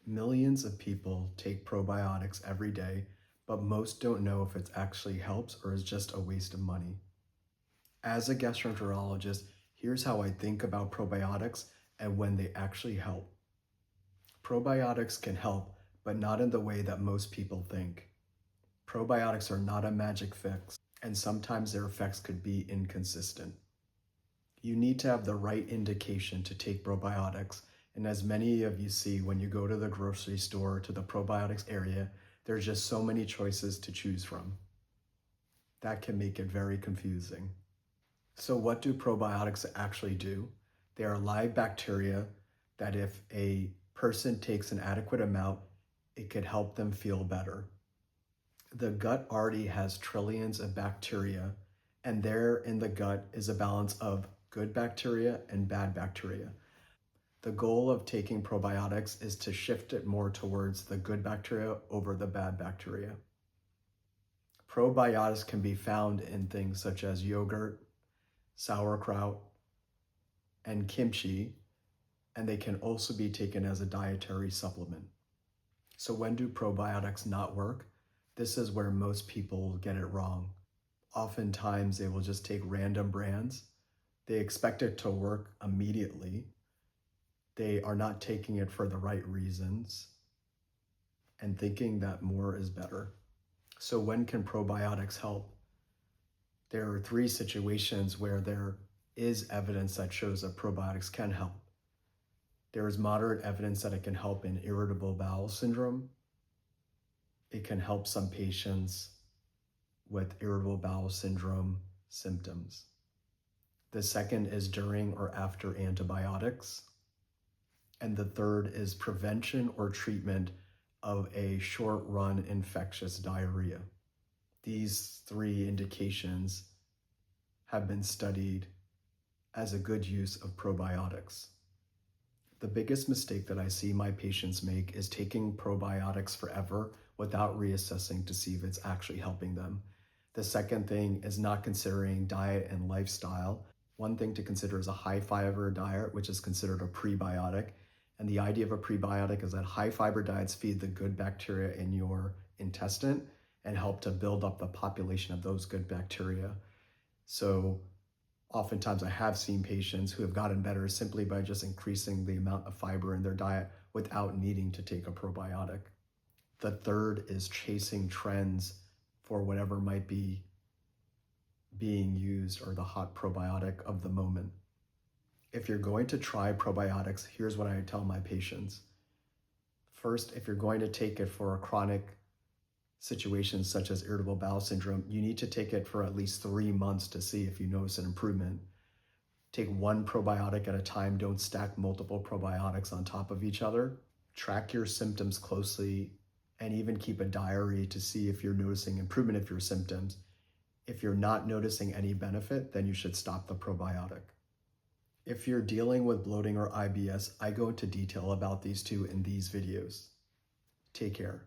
Millions of people take probiotics every day, but most don't know if it actually helps or is just a waste of money. As a gastroenterologist, here's how I think about probiotics and when they actually help. Probiotics can help, but not in the way that most people think. Probiotics are not a magic fix, and sometimes their effects could be inconsistent. You need to have the right indication to take probiotics, and as many of you see when you go to the grocery store to the probiotics area, there's just so many choices to choose from. That can make it very confusing. So what do probiotics actually do? They are live bacteria that if a person takes an adequate amount, it could help them feel better. The gut already has trillions of bacteria, and there in the gut is a balance of good bacteria and bad bacteria. The goal of taking probiotics is to shift it more towards the good bacteria over the bad bacteria. Probiotics can be found in things such as yogurt, sauerkraut, and kimchi, and they can also be taken as a dietary supplement. So when do probiotics not work? This is where most people get it wrong. Oftentimes they will just take random brands. They expect it to work immediately. They are not taking it for the right reasons and thinking that more is better. So when can probiotics help? There are 3 situations where there is evidence that shows that probiotics can help. There is moderate evidence that it can help in irritable bowel syndrome. It can help some patients with irritable bowel syndrome symptoms. The second is during or after antibiotics. And the third is prevention or treatment of a short-run infectious diarrhea. These 3 indications have been studied as a good use of probiotics. The biggest mistake that I see my patients make is taking probiotics forever without reassessing to see if it's actually helping them. The second thing is not considering diet and lifestyle. One thing to consider is a high-fiber diet, which is considered a prebiotic. And the idea of a prebiotic is that high-fiber diets feed the good bacteria in your intestine and help to build up the population of those good bacteria. So oftentimes I have seen patients who have gotten better simply by just increasing the amount of fiber in their diet without needing to take a probiotic. The third is chasing trends for whatever might be being used or the hot probiotic of the moment. If you're going to try probiotics, here's what I tell my patients. First, if you're going to take it for a chronic situation such as irritable bowel syndrome, you need to take it for at least 3 months to see if you notice an improvement. Take 1 probiotic at a time. Don't stack multiple probiotics on top of each other. Track your symptoms closely and even keep a diary to see if you're noticing improvement of your symptoms. If you're not noticing any benefit, then you should stop the probiotic. If you're dealing with bloating or IBS, I go into detail about these 2 in these videos. Take care.